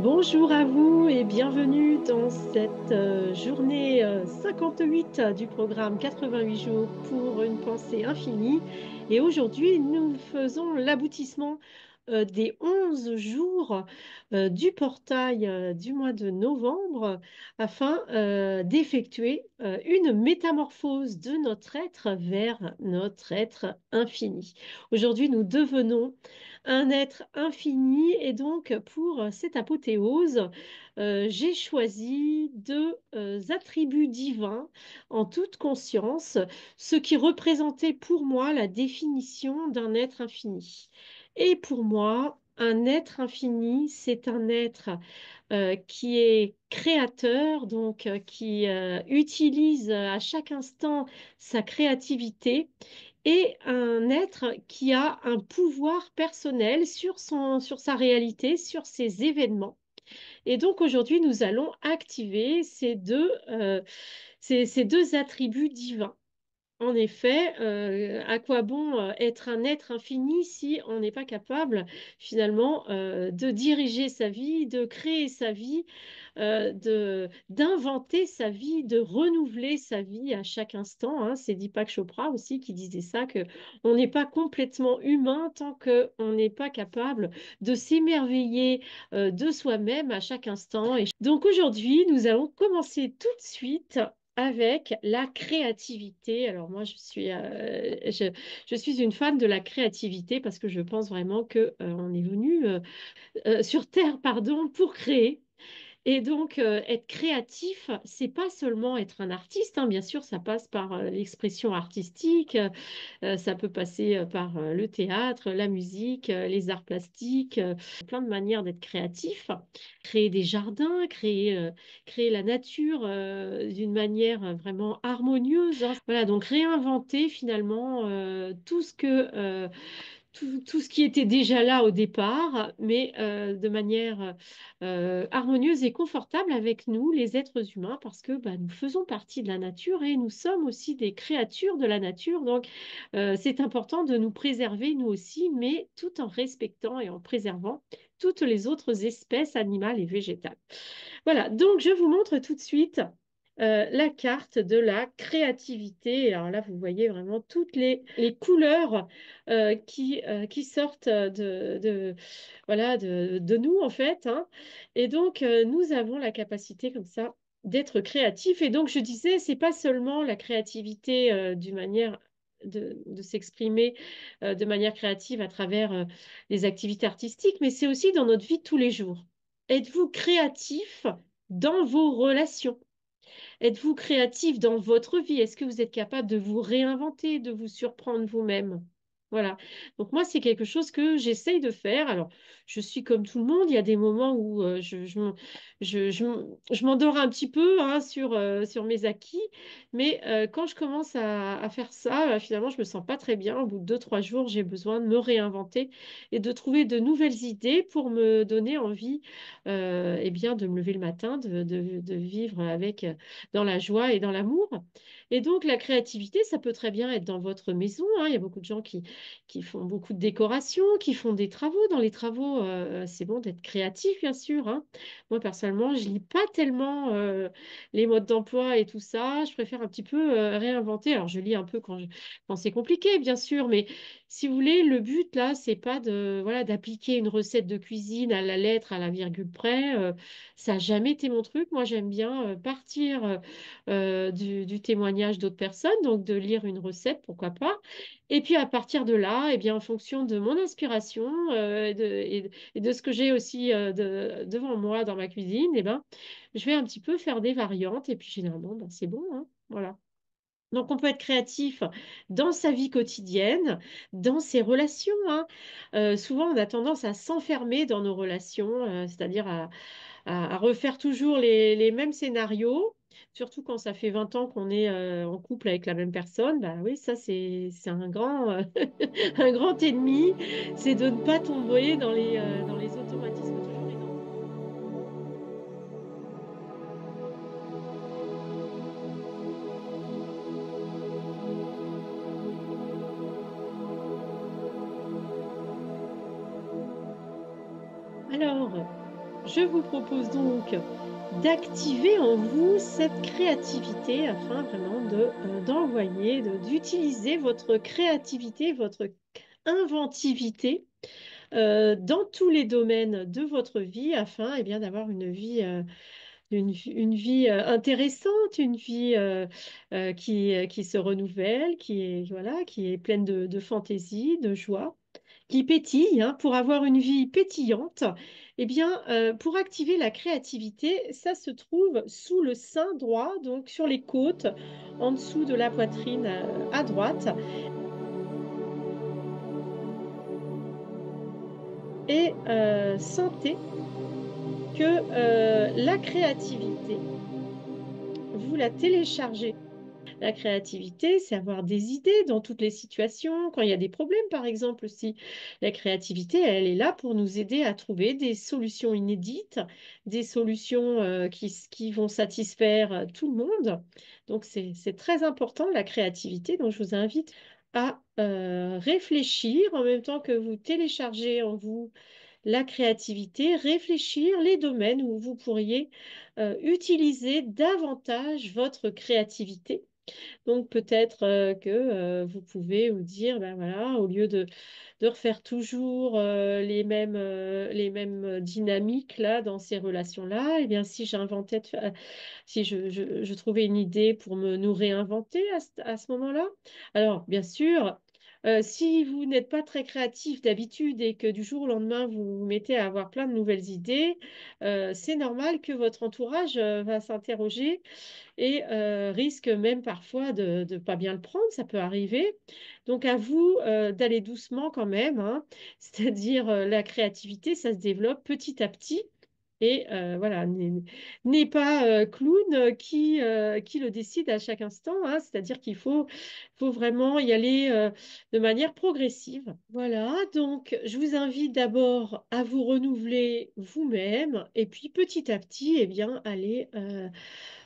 Bonjour à vous et bienvenue dans cette journée 58 du programme 88 jours pour une pensée infinie. Et aujourd'hui, nous faisons l'aboutissement des 11 jours du portail du mois de novembre afin d'effectuer une métamorphose de notre être vers notre être infini. Aujourd'hui, nous devenons un être infini et donc pour cette apothéose, j'ai choisi deux attributs divins en toute conscience, ce qui représentait pour moi la définition d'un être infini. Et pour moi, un être infini, c'est un être qui est créateur, donc qui utilise à chaque instant sa créativité et un être qui a un pouvoir personnel sur sa réalité, sur ses événements. Et donc aujourd'hui, nous allons activer ces deux attributs divins. En effet, à quoi bon être un être infini si on n'est pas capable finalement de diriger sa vie, de créer sa vie, d'inventer sa vie, de renouveler sa vie à chaque instant, hein. C'est Deepak Chopra aussi qui disait ça, que on n'est pas complètement humain tant qu'on n'est pas capable de s'émerveiller de soi-même à chaque instant. Et donc aujourd'hui, nous allons commencer tout de suite avec la créativité. Alors moi, je suis une fan de la créativité parce que je pense vraiment que on est venu sur Terre, pardon, pour créer. Et donc, être créatif, c'est pas seulement être un artiste, hein. Bien sûr, ça passe par l'expression artistique, ça peut passer par le théâtre, la musique, les arts plastiques, plein de manières d'être créatif. Créer des jardins, créer la nature d'une manière vraiment harmonieuse, hein. Voilà, donc réinventer finalement tout ce qui était déjà là au départ, mais de manière harmonieuse et confortable avec nous, les êtres humains, parce que bah, nous faisons partie de la nature et nous sommes aussi des créatures de la nature. Donc, c'est important de nous préserver, nous aussi, mais tout en respectant et en préservant toutes les autres espèces animales et végétales. Voilà, donc je vous montre tout de suite la carte de la créativité. Alors là, vous voyez vraiment toutes les couleurs qui sortent voilà, de nous, en fait, hein. Et donc, nous avons la capacité comme ça d'être créatifs. Et donc, je disais, c'est pas seulement la créativité d'une manière de s'exprimer de manière créative à travers les activités artistiques, mais c'est aussi dans notre vie de tous les jours. Êtes-vous créatif dans vos relations? Êtes-vous créatif dans votre vie? Est-ce que vous êtes capable de vous réinventer, de vous surprendre vous-même? Voilà. Donc moi, c'est quelque chose que j'essaye de faire. Alors, je suis comme tout le monde. Il y a des moments où je m'endors un petit peu hein, sur mes acquis. Mais quand je commence à faire ça, finalement, je me sens pas très bien. Au bout de 2, 3 jours, j'ai besoin de me réinventer et de trouver de nouvelles idées pour me donner envie eh bien, de me lever le matin, de vivre dans la joie et dans l'amour. Et donc, la créativité, ça peut très bien être dans votre maison, hein. Il y a beaucoup de gens qui font beaucoup de décorations, qui font des travaux. Dans les travaux, c'est bon d'être créatif, bien sûr, hein. Moi, personnellement, je lis pas tellement les modes d'emploi et tout ça. Je préfère un petit peu réinventer. Alors, je lis un peu quand c'est compliqué, bien sûr, mais si vous voulez, le but, là, c'est pas voilà, d'appliquer une recette de cuisine à la lettre, à la virgule près. Ça n'a jamais été mon truc. Moi, j'aime bien partir du témoignage d'autres personnes, donc de lire une recette, pourquoi pas. Et puis à partir de là, eh bien, en fonction de mon inspiration et de ce que j'ai aussi devant moi dans ma cuisine, eh ben, je vais un petit peu faire des variantes. Et puis généralement, ben, c'est bon, hein, voilà. Donc, on peut être créatif dans sa vie quotidienne, dans ses relations, hein. Souvent, on a tendance à s'enfermer dans nos relations, c'est-à-dire à refaire toujours les mêmes scénarios, surtout quand ça fait 20 ans qu'on est en couple avec la même personne. Bah oui, ça, c'est un un grand ennemi, c'est de ne pas tomber dans les automatismes toujours identiques. Alors, je vous propose donc d'activer en vous cette créativité afin vraiment d'envoyer, d'utiliser votre créativité, votre inventivité dans tous les domaines de votre vie afin eh bien, d'avoir une vie intéressante, une vie qui se renouvelle, voilà, qui est pleine de fantaisie, de joie, qui pétille. Hein. Pour avoir une vie pétillante, eh bien, pour activer la créativité, ça se trouve sous le sein droit, donc sur les côtes, en dessous de la poitrine à droite. Et sentez que la créativité, vous la téléchargez. La créativité, c'est avoir des idées dans toutes les situations. Quand il y a des problèmes, par exemple, aussi, la créativité, elle est là pour nous aider à trouver des solutions inédites, des solutions qui vont satisfaire tout le monde. Donc, c'est très important, la créativité. Donc, je vous invite à réfléchir en même temps que vous téléchargez en vous la créativité, réfléchir les domaines où vous pourriez utiliser davantage votre créativité. Donc peut-être que vous pouvez vous dire, ben voilà, au lieu de refaire toujours les mêmes dynamiques là dans ces relations-là, eh bien si j'inventais, si je trouvais une idée pour nous réinventer à ce moment-là. Alors bien sûr. Si vous n'êtes pas très créatif d'habitude et que du jour au lendemain vous vous mettez à avoir plein de nouvelles idées, c'est normal que votre entourage va s'interroger et risque même parfois de ne pas bien le prendre, ça peut arriver. Donc à vous d'aller doucement quand même, hein. C'est-à-dire la créativité, ça se développe petit à petit. Et voilà, n'est pas clown qui le décide à chaque instant, hein. C'est-à-dire faut vraiment y aller de manière progressive. Voilà, donc je vous invite d'abord à vous renouveler vous-même et puis petit à petit, eh bien,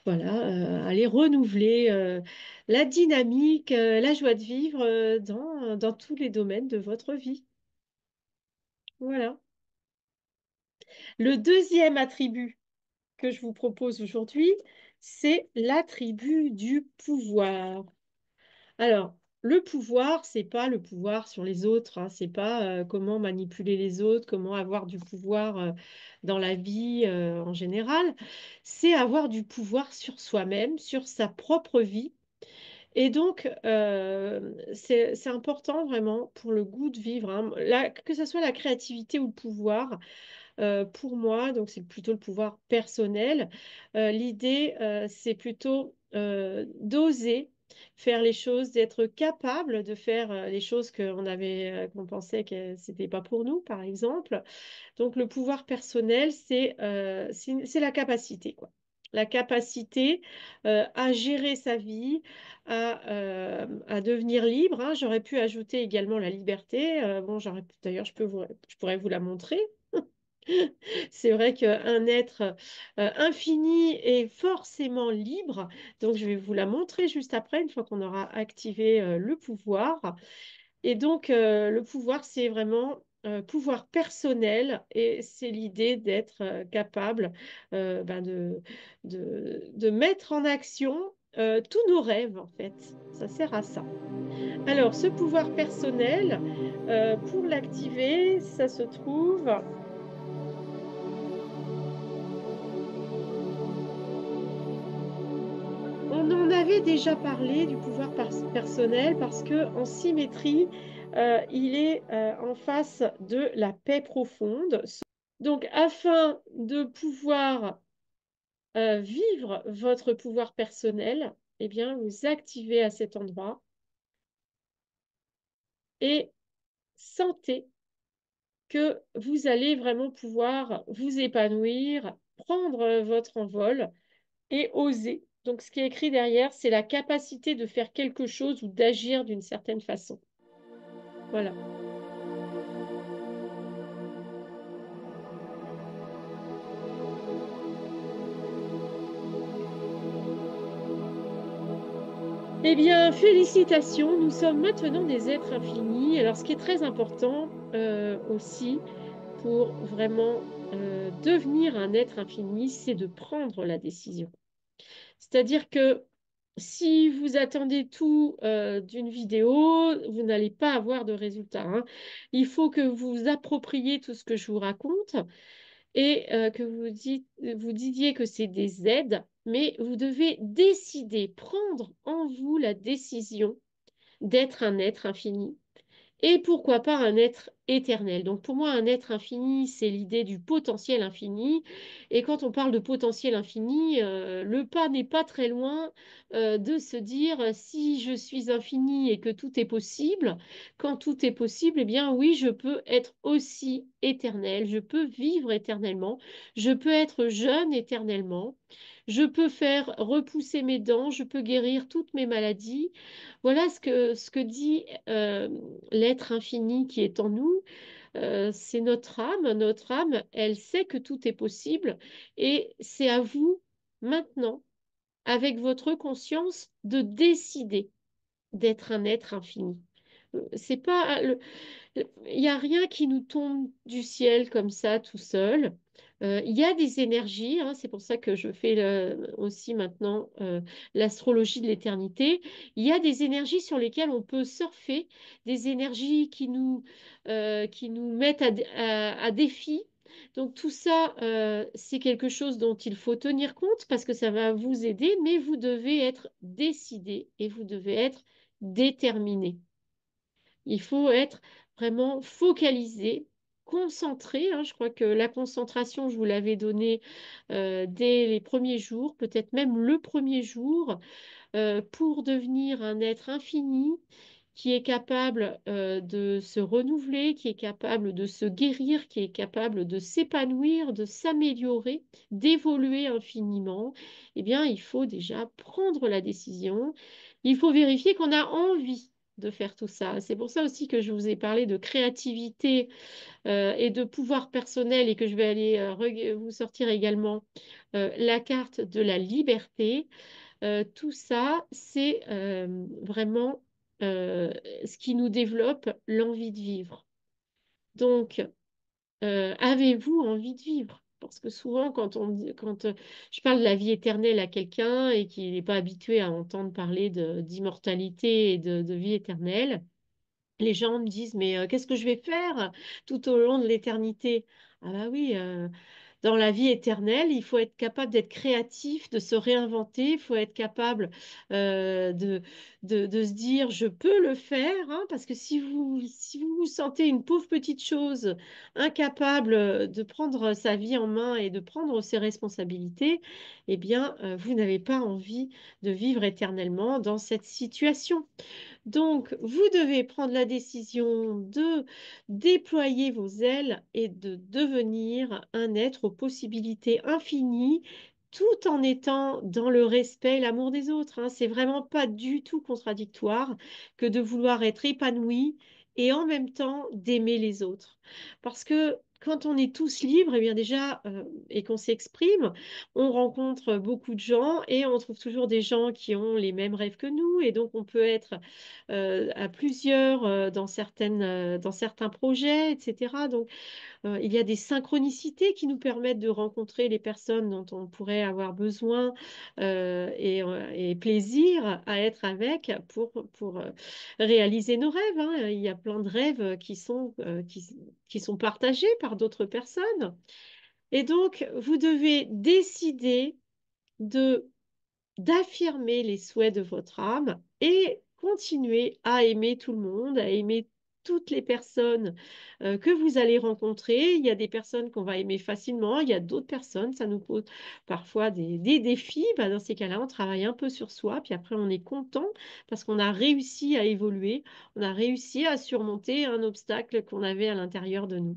voilà, aller renouveler la dynamique, la joie de vivre dans tous les domaines de votre vie. Voilà. Le deuxième attribut que je vous propose aujourd'hui, c'est l'attribut du pouvoir. Alors, le pouvoir, c'est pas le pouvoir sur les autres, hein, c'est pas comment manipuler les autres, comment avoir du pouvoir dans la vie en général, c'est avoir du pouvoir sur soi-même, sur sa propre vie. Et donc, c'est important vraiment pour le goût de vivre, hein. Que ce soit la créativité ou le pouvoir, pour moi, donc c'est plutôt le pouvoir personnel. L'idée, c'est plutôt d'oser faire les choses, d'être capable de faire les choses qu'on pensait que c'était pas pour nous, par exemple. Donc le pouvoir personnel, c'est la capacité, quoi. La capacité à gérer sa vie, à devenir libre, hein. J'aurais pu ajouter également la liberté. Bon, d'ailleurs, je pourrais vous la montrer. C'est vrai qu'un être infini est forcément libre. Donc, je vais vous la montrer juste après, une fois qu'on aura activé le pouvoir. Et donc, le pouvoir, c'est vraiment pouvoir personnel et c'est l'idée d'être capable ben, de mettre en action tous nos rêves, en fait. Ça sert à ça. Alors, ce pouvoir personnel, pour l'activer, ça se trouve... On en avait déjà parlé du pouvoir personnel parce que en symétrie, il est en face de la paix profonde. Donc, afin de pouvoir vivre votre pouvoir personnel, eh bien, vous activez à cet endroit et sentez que vous allez vraiment pouvoir vous épanouir, prendre votre envol et oser. Donc, ce qui est écrit derrière, c'est la capacité de faire quelque chose ou d'agir d'une certaine façon. Voilà. Eh bien, félicitations, nous sommes maintenant des êtres infinis. Alors, ce qui est très important aussi pour vraiment devenir un être infini, c'est de prendre la décision. C'est-à-dire que si vous attendez tout d'une vidéo, vous n'allez pas avoir de résultat, hein. Il faut que vous appropriez tout ce que je vous raconte et que vous disiez que c'est des aides, mais vous devez décider, prendre en vous la décision d'être un être infini et pourquoi pas un être éternel. Donc pour moi, un être infini, c'est l'idée du potentiel infini. Et quand on parle de potentiel infini, le pas n'est pas très loin de se dire si je suis infini et que tout est possible, quand tout est possible, eh bien oui, je peux être aussi éternel, je peux vivre éternellement, je peux être jeune éternellement. Je peux faire repousser mes dents, je peux guérir toutes mes maladies. Voilà ce que dit l'être infini qui est en nous. C'est notre âme. Notre âme, elle sait que tout est possible et c'est à vous maintenant, avec votre conscience, de décider d'être un être infini. C'est pas il n'y a rien qui nous tombe du ciel comme ça tout seul. Il y a des énergies, hein, c'est pour ça que je fais aussi maintenant l'astrologie de l'éternité. Il y a des énergies sur lesquelles on peut surfer, des énergies qui nous mettent à défi. Donc tout ça, c'est quelque chose dont il faut tenir compte parce que ça va vous aider, mais vous devez être décidé et vous devez être déterminé. Il faut être vraiment focalisé, concentré, hein. Je crois que la concentration, je vous l'avais donnée dès les premiers jours, peut-être même le premier jour, pour devenir un être infini qui est capable de se renouveler, qui est capable de se guérir, qui est capable de s'épanouir, de s'améliorer, d'évoluer infiniment. Eh bien, il faut déjà prendre la décision. Il faut vérifier qu'on a envie de faire tout ça. C'est pour ça aussi que je vous ai parlé de créativité et de pouvoir personnel et que je vais aller vous sortir également la carte de la liberté. Tout ça, c'est vraiment ce qui nous développe l'envie de vivre. Donc, avez-vous envie de vivre? Parce que souvent, quand je parle de la vie éternelle à quelqu'un et qu'il n'est pas habitué à entendre parler d'immortalité et de vie éternelle, les gens me disent, mais qu'est-ce que je vais faire tout au long de l'éternité? Ah bah oui, dans la vie éternelle, il faut être capable d'être créatif, de se réinventer, il faut être capable euh, de, de se dire, je peux le faire, hein, parce que si vous vous sentez une pauvre petite chose, incapable de prendre sa vie en main et de prendre ses responsabilités, eh bien, vous n'avez pas envie de vivre éternellement dans cette situation. Donc, vous devez prendre la décision de déployer vos ailes et de devenir un être aux possibilités infinies, tout en étant dans le respect et l'amour des autres, hein. C'est vraiment pas du tout contradictoire que de vouloir être épanoui et en même temps d'aimer les autres. Parce que quand on est tous libres, eh bien déjà, et qu'on s'exprime, on rencontre beaucoup de gens et on trouve toujours des gens qui ont les mêmes rêves que nous et donc on peut être à plusieurs dans certains projets, etc. Donc, il y a des synchronicités qui nous permettent de rencontrer les personnes dont on pourrait avoir besoin et plaisir à être avec pour réaliser nos rêves, hein. Il y a plein de rêves qui sont partagés par d'autres personnes. Et donc, vous devez décider de d'affirmer les souhaits de votre âme et continuer à aimer tout le monde, à aimer toutes les personnes que vous allez rencontrer. Il y a des personnes qu'on va aimer facilement, il y a d'autres personnes, ça nous pose parfois des défis. Bah, dans ces cas-là, on travaille un peu sur soi, puis après on est content parce qu'on a réussi à évoluer, on a réussi à surmonter un obstacle qu'on avait à l'intérieur de nous.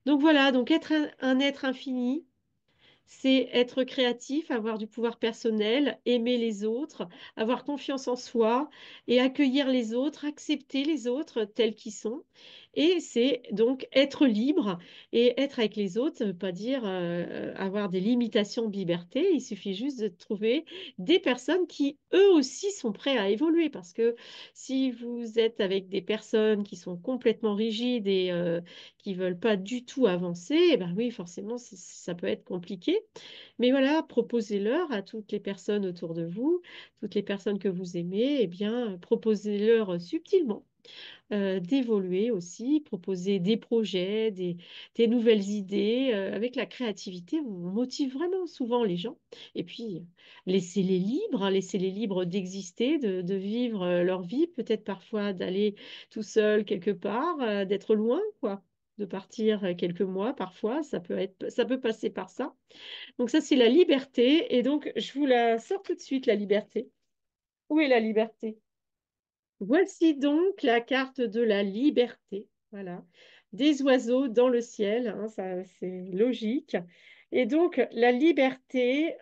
Donc voilà, donc être un être infini, C'est être créatif, avoir du pouvoir personnel, aimer les autres, avoir confiance en soi et accueillir les autres, accepter les autres tels qu'ils sont. Et c'est donc être libre et être avec les autres, ça ne veut pas dire avoir des limitations de liberté. Il suffit juste de trouver des personnes qui, eux aussi, sont prêts à évoluer. Parce que si vous êtes avec des personnes qui sont complètement rigides et qui veulent pas du tout avancer, eh ben oui, forcément, ça peut être compliqué. Mais voilà, proposez-leur à toutes les personnes autour de vous, toutes les personnes que vous aimez, eh bien, proposez-leur subtilement d'évoluer aussi, proposer des projets, des nouvelles idées. Avec la créativité, on motive vraiment souvent les gens. Et puis, laissez-les libres, hein, laissez-les libres d'exister, de vivre leur vie, peut-être parfois d'aller tout seul quelque part, d'être loin, quoi. De partir quelques mois, parfois, ça peut passer par ça. Donc ça, c'est la liberté. Et donc, je vous la sors tout de suite, la liberté. Où est la liberté? Voici donc la carte de la liberté. Voilà. Des oiseaux dans le ciel, hein, ça c'est logique. Et donc la liberté,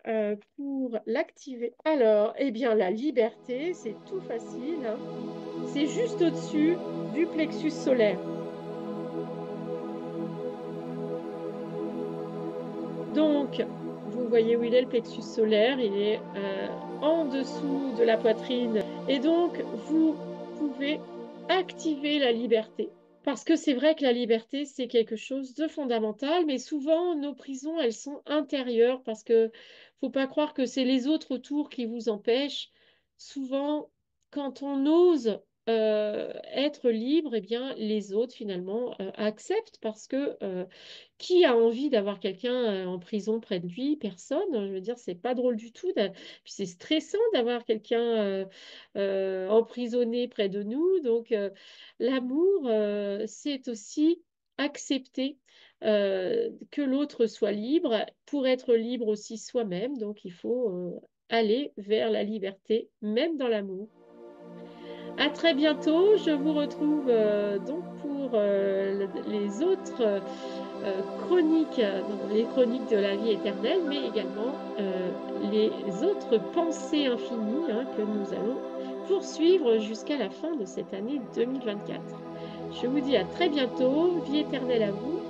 pour l'activer. Alors, eh bien la liberté, c'est tout facile, hein. C'est juste au-dessus du plexus solaire. Donc, vous voyez où il est le plexus solaire, il est en dessous de la poitrine. Et donc, vous pouvez activer la liberté. Parce que c'est vrai que la liberté, c'est quelque chose de fondamental, mais souvent, nos prisons, elles sont intérieures parce que faut pas croire que c'est les autres autour qui vous empêchent. Souvent, quand on ose être libre, eh bien, les autres, finalement, acceptent parce que qui a envie d'avoir quelqu'un en prison près de lui? Personne. Je veux dire, c'est pas drôle du tout. Puis c'est stressant d'avoir quelqu'un emprisonné près de nous. Donc, l'amour, c'est aussi accepter que l'autre soit libre pour être libre aussi soi-même. Donc, il faut aller vers la liberté, même dans l'amour. À très bientôt. Je vous retrouve donc pour les autres chroniques, donc les chroniques de la vie éternelle, mais également les autres pensées infinies, hein, que nous allons poursuivre jusqu'à la fin de cette année 2024. Je vous dis à très bientôt. Vie éternelle à vous.